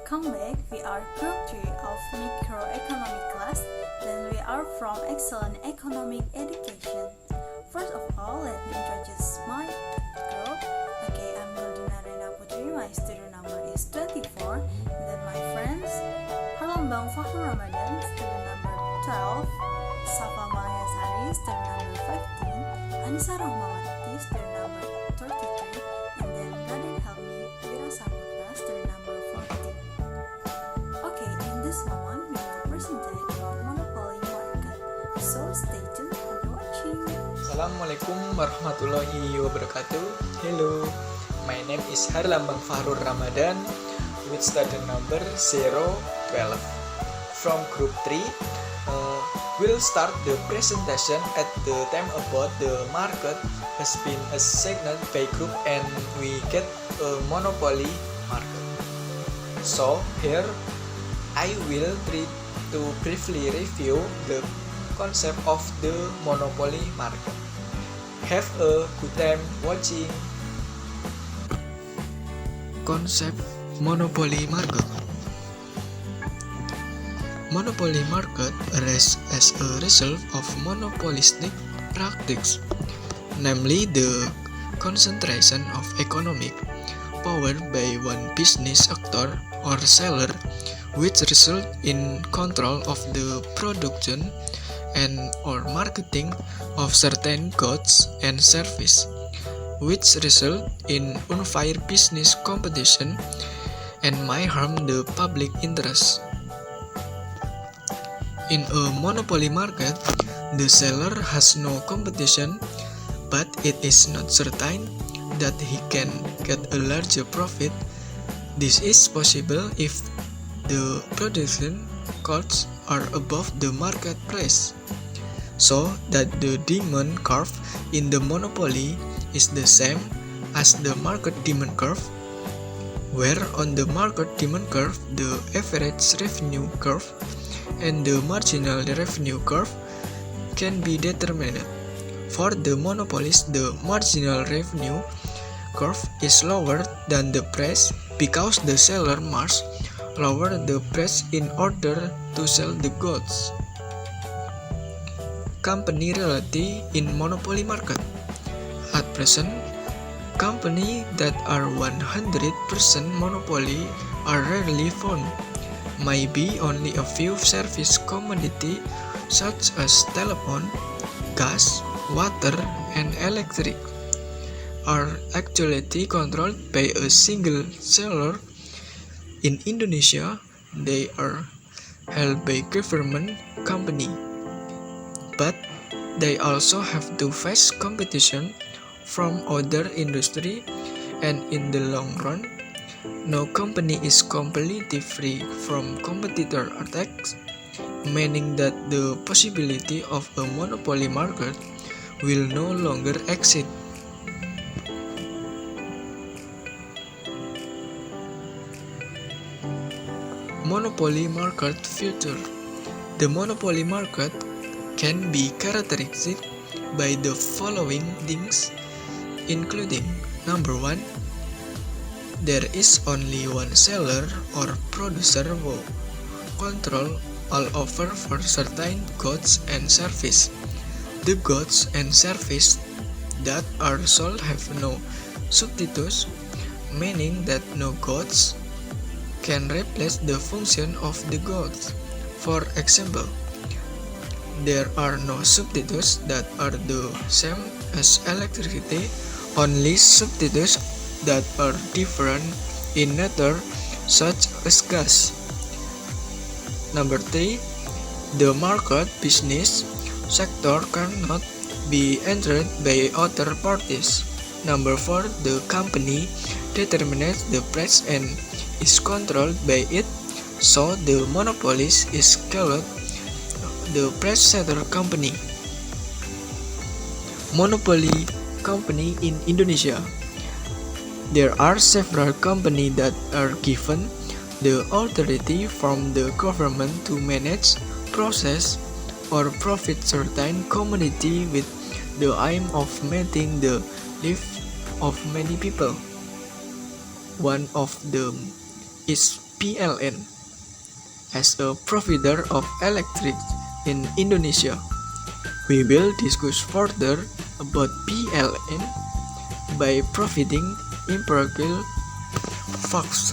Welcome back. We are Group 3 of Microeconomics class, and we are from Excellent Economic Education. First of all, let me introduce my group. Okay, I'm Goldina Raina Putri. My student number is 24. And then my friends, Harlambang Fakhrur Ramadhan, student number 12. Shafa Malahayasari, student number 15. Anisa Rohmawati, student number 33. And then Raden, Helmy, Wira, Saputra, student number 14. Okay, in this moment, we will present about monopoly market. So stay tuned and watching. Assalamu'alaikum warahmatullahi wabarakatuh. Hello, my name is Harlambang Fakhrur Ramadhan with student number 012. From group 3, we'll start the presentation at the time about the market has been assigned by group and we get a monopoly market. So here I will try to briefly review the concept of the monopoly market. Have a good time watching. Concept monopoly market. Monopoly market arises as a result of monopolistic practice, namely the concentration of economic power by one business actor or seller, which result in control of the production and or marketing of certain goods and service, which result in unfair business competition and might harm the public interest. In a monopoly market, the seller has no competition, but it is not certain that he can get a larger profit. This is possible if the production costs are above the market price, so that the demand curve in the monopoly is the same as the market demand curve, where on the market demand curve the average revenue curve and the marginal revenue curve can be determined. For the monopolist, the marginal revenue curve is lower than the price because the seller must lower the price in order to sell the goods. Company reality in monopoly market. At present, companies that are 100% monopoly are rarely found. Maybe only a few service commodity such as telephone, gas, water, and electric are actually controlled by a single seller. In Indonesia, they are held by government company, but they also have to face competition from other industry, and in the long run, no company is completely free from competitor attacks, meaning that the possibility of a monopoly market will no longer exist. Monopoly market future. The monopoly market can be characterized by the following things, including number 1, there is only one seller or producer who control all offer for certain goods and service. The goods and service that are sold have no substitutes, meaning that no goods can replace the function of the goods. For example, there are no substitutes that are the same as electricity, only substitutes that are different in nature, such as gas. Number 3, the market business sector cannot be entered by other parties. Number 4, the company determines the price and is controlled by it, so the monopolist is called the price setter company. Monopoly company in Indonesia. There are several companies that are given the authority from the government to manage, process, or profit certain commodity with the aim of meeting the needs of many people. One of them is PLN as a provider of electric in Indonesia. We will discuss further about PLN by providing empirical facts.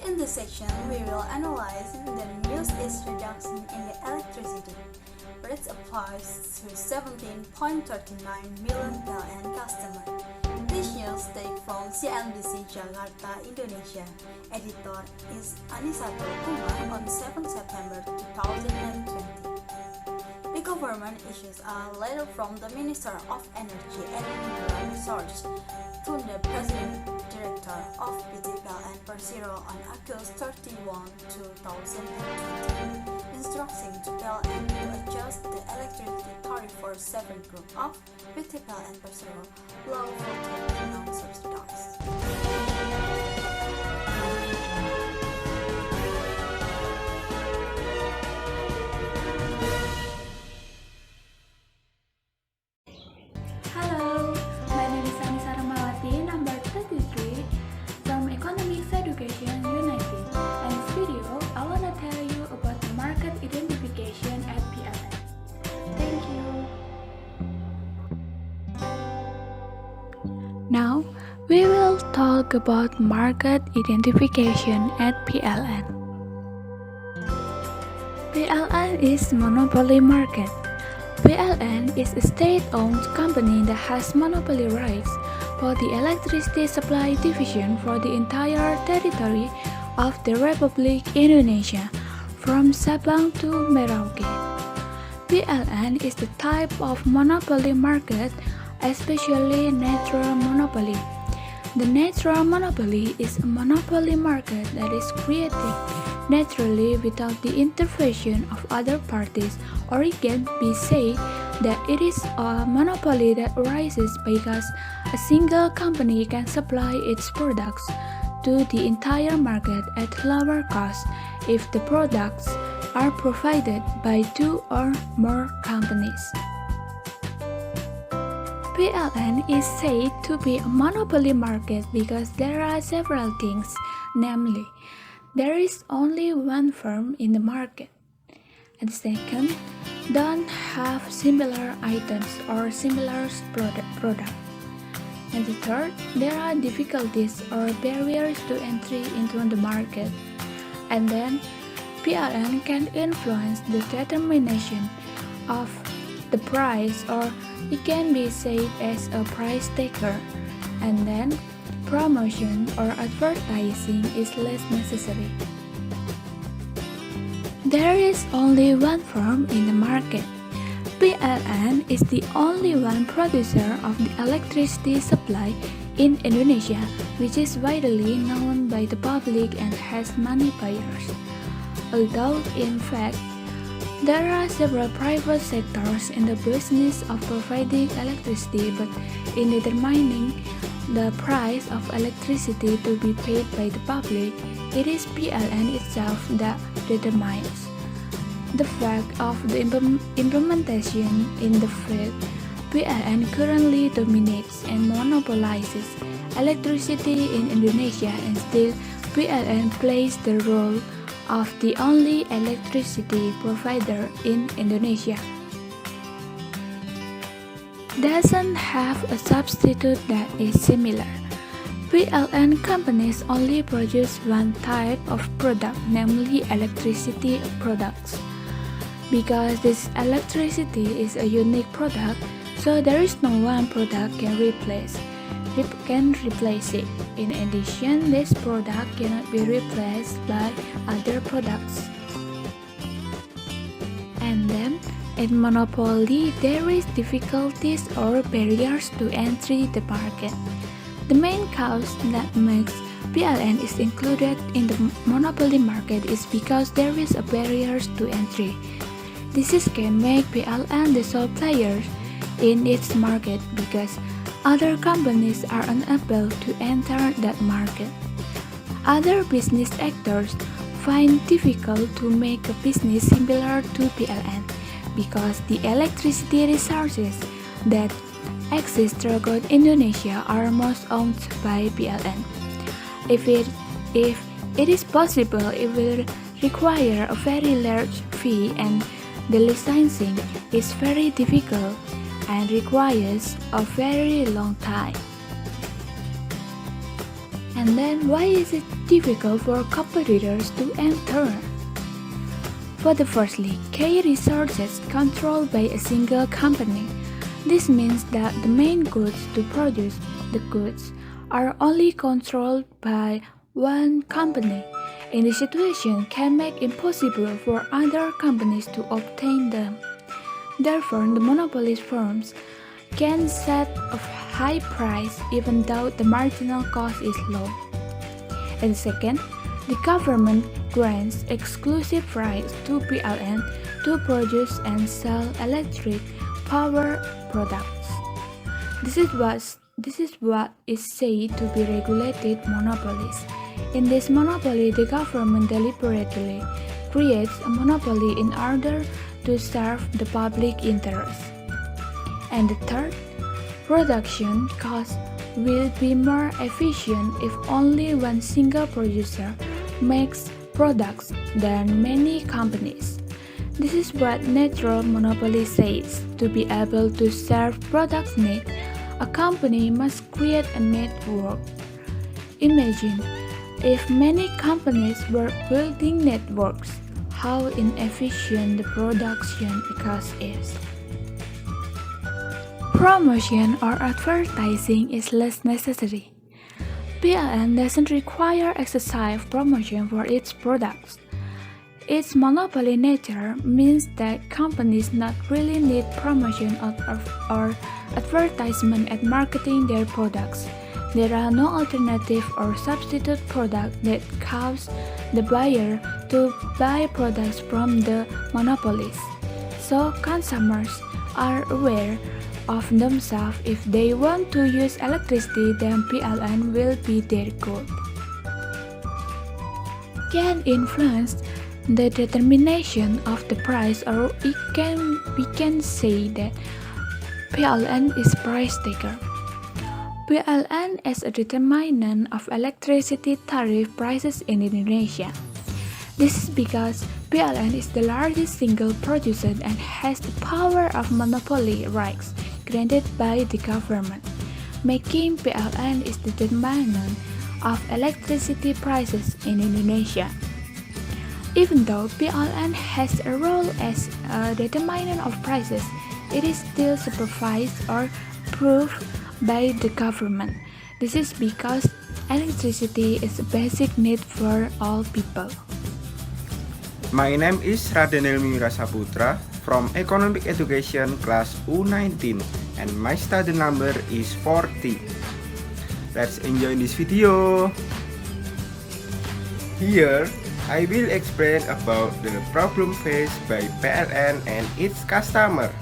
In this section, we will analyze the newest reduction in the electricity. Rates applies to 17.39 million PLN customers. This news take from CNBC Jakarta, Indonesia. Editor is Anisa Rohmawati on 7 September 2020. The government issues a letter from the Minister of Energy and Mineral Resources to the President Director of PT PLN Persero on August 31, 2020, instructing to PLN to adjust the electricity tariff for 7 group of PT PLN Persero low voltage non-subsidized. Hello, my name is Anisa Rohmawati, number 33 from Economics Education United. In this video, I want to tell you about the market identification at PLN. Thank you. Now, we will talk about market identification at PLN. PLN is monopoly market. PLN is a state-owned company that has monopoly rights for the electricity supply division for the entire territory of the Republic Indonesia, from Sabang to Merauke. PLN is the type of monopoly market, especially natural monopoly. The natural monopoly is a monopoly market that is created naturally without the intervention of other parties, or it can be said that it is a monopoly that arises because a single company can supply its products to the entire market at lower cost if the products are provided by 2 or more companies. PLN is said to be a monopoly market because there are several things, namely, there is only one firm in the market, and second, don't have similar items or similar product. And the third, there are difficulties or barriers to entry into the market. And then, PLN can influence the determination of the price, or it can be said as a price taker. And then, promotion or advertising is less necessary. There is only one firm in the market. PLN is the only one producer of the electricity supply in Indonesia, which is widely known by the public and has many buyers. Although, in fact, there are several private sectors in the business of providing electricity, but in determining the price of electricity to be paid by the public, it is PLN itself that determines. The fact of the implementation in the field, PLN currently dominates and monopolizes electricity in Indonesia, and still PLN plays the role of the only electricity provider in Indonesia. Doesn't have a substitute that is similar. PLN companies only produce one type of product, namely electricity products. Because this electricity is a unique product, so there is no one product can replace it. In addition, this product cannot be replaced by other products. And then, in monopoly, there is difficulties or barriers to entry the market. The main cause that makes PLN is included in the monopoly market is because there is a barriers to entry. This can make PLN the sole player in its market because other companies are unable to enter that market. Other business actors find difficult to make a business similar to PLN because the electricity resources that exist throughout Indonesia are most owned by PLN. If it is possible, it will require a very large fee, and the licensing is very difficult and requires a very long time. And then why is it difficult for competitors to enter? For the firstly, key resources controlled by a single company. This means that the main goods to produce the goods are only controlled by one company, and the situation can make impossible for other companies to obtain them. Therefore, the monopolist firms can set a high price even though the marginal cost is low. And second, the government grants exclusive rights to PLN to produce and sell electric power products. This is what is said to be regulated monopolies. In this monopoly, the government deliberately creates a monopoly in order to serve the public interest. And the third, production costs will be more efficient if only one single producer makes products than many companies. This is what natural monopoly says. To be able to serve products need, a company must create a network. Imagine if many companies were building networks, how inefficient the production cost is. Promotion or advertising is less necessary. PLN doesn't require excessive promotion for its products. Its monopoly nature means that companies not really need promotion or advertisement at marketing their products. There are no alternative or substitute products that cause the buyer to buy products from the monopolies. So consumers are aware of themselves. If they want to use electricity, then PLN will be their goal. Can influence the determination of the price, or we can say that PLN is price taker. PLN is a determinant of electricity tariff prices in Indonesia. This is because PLN is the largest single producer and has the power of monopoly rights granted by the government, making PLN is the determinant of electricity prices in Indonesia. Even though PLN has a role as a determinant of prices, it is still supervised or approved by the government. This is because electricity is a basic need for all people. My name is Raden Helmy Saputra from Economic Education class U19 and my study number is 40. Let's enjoy this video. Here, I will explain about the problem faced by PLN and its customer.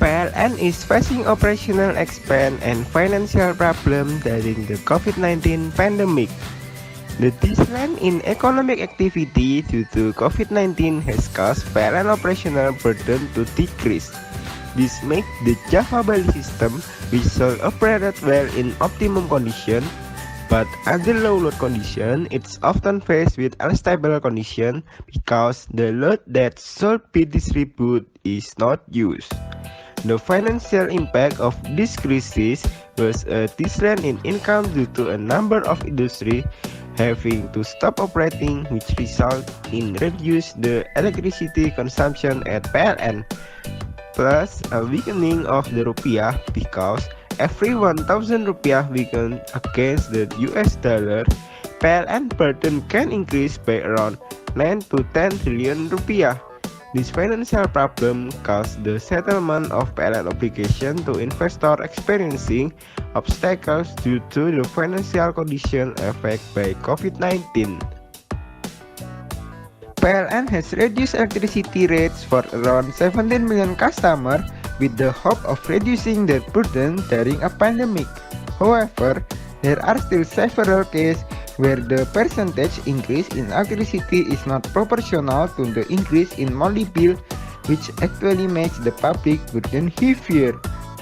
PLN is facing operational expense and financial problem during the COVID-19 pandemic. The decline in economic activity due to COVID-19 has caused PLN operational burden to decrease. This makes the Java Bali system, which should operate well in optimum condition, but under low load condition, it's often faced with unstable condition because the load that should be distributed is not used. The financial impact of this crisis was a decline in income due to a number of industries having to stop operating, which result in reduce the electricity consumption at PLN, plus a weakening of the rupiah because every 1,000 rupiah weakened against the US dollar, PLN burden can increase by around 9 to 10 trillion rupiah. This financial problem caused the settlement of PLN obligation to investors experiencing obstacles due to the financial condition affected by COVID-19. PLN has reduced electricity rates for around 17 million customers with the hope of reducing their burden during a pandemic. However, there are still several cases where the percentage increase in electricity is not proportional to the increase in monthly bill, which actually makes the public burden heavier.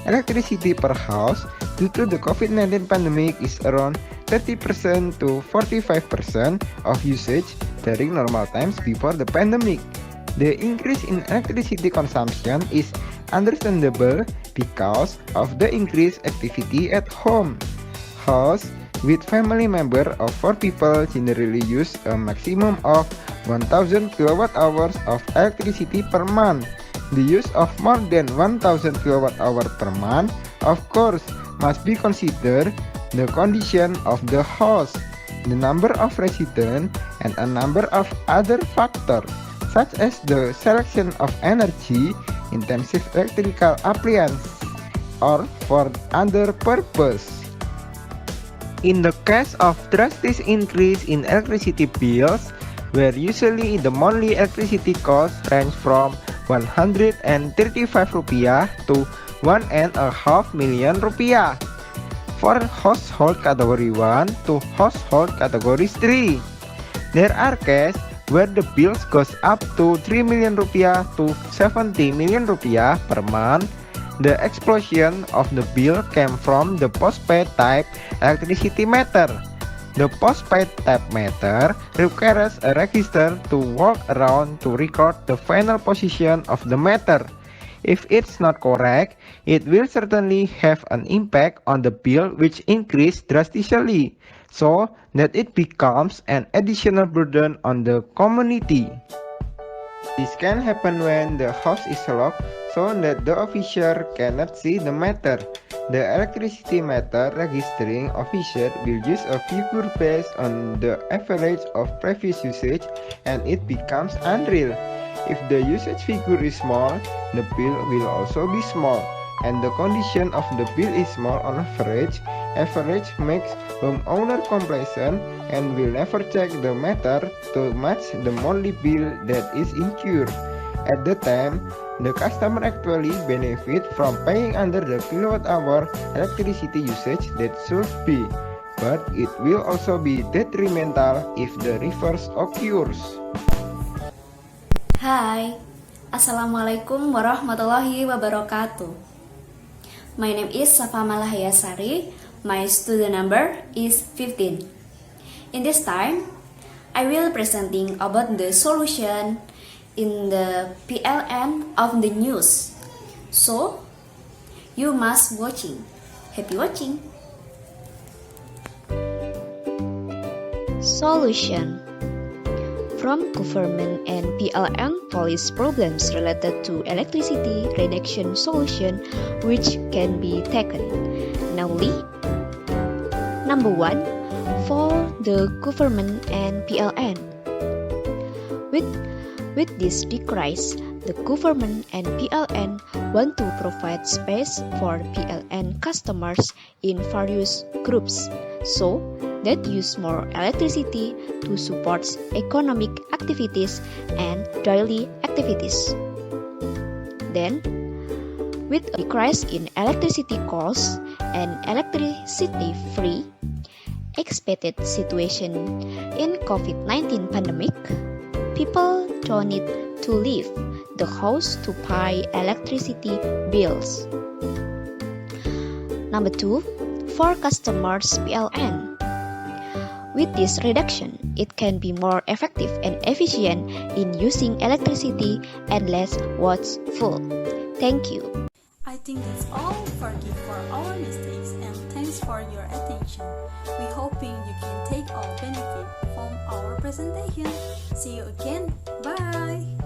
Electricity per house due to the COVID-19 pandemic is around 30% to 45% of usage during normal times before the pandemic. The increase in electricity consumption is understandable because of the increased activity at home. House with family member of 4 people generally use a maximum of 1000 kWh of electricity per month. The use of more than 1000 kWh per month, of course, must be considered the condition of the house, the number of residents, and a number of other factors, such as the selection of energy-intensive electrical appliances, or for other purpose. In the case of drastic increase in electricity bills, where usually the monthly electricity costs range from Rp135 to Rp1.5 million. For household category 1 to household category 3. There are cases where the bills goes up to Rp3 million to Rp70 million per month. The explosion of the bill came from the postpaid type electricity meter. The postpaid type meter requires a register to walk around to record the final position of the meter. If it's not correct, it will certainly have an impact on the bill, which increased drastically, so that it becomes an additional burden on the community. This can happen when the house is locked so that the officer cannot see the meter. The electricity meter registering officer will use a figure based on the average of previous usage, and it becomes unreal. If the usage figure is small, the bill will also be small, and the condition of the bill is small on average. Average makes homeowner complacent and will never check the meter to match the monthly bill that is incurred. At the time, the customer actually benefit from paying under the kilowatt-hour electricity usage that should be, but it will also be detrimental if the reverse occurs. Hai, Assalamualaikum warahmatullahi wabarakatuh. My name is Shafa Malahayasari. My student number is 15. In this time, I will presenting about the solution in the PLN of the news. So, you must watching. Happy watching. Solution from government and PLN police problems related to electricity reduction solution which can be taken. Namely, number 1, for the government and PLN. With this decrease, the government and PLN want to provide space for PLN customers in various groups, so that use more electricity to support economic activities and daily activities. Then, with a decrease in electricity costs and electricity free expected situation in COVID-19 pandemic, people don't need to leave the house to pay electricity bills. Number 2, for customers PLN. With this reduction, it can be more effective and efficient in using electricity and less wasteful. Thank you. I think that's all. Forgive for our mistakes and thanks for your attention. We hoping you can take all benefit from our presentation. See you again. Bye.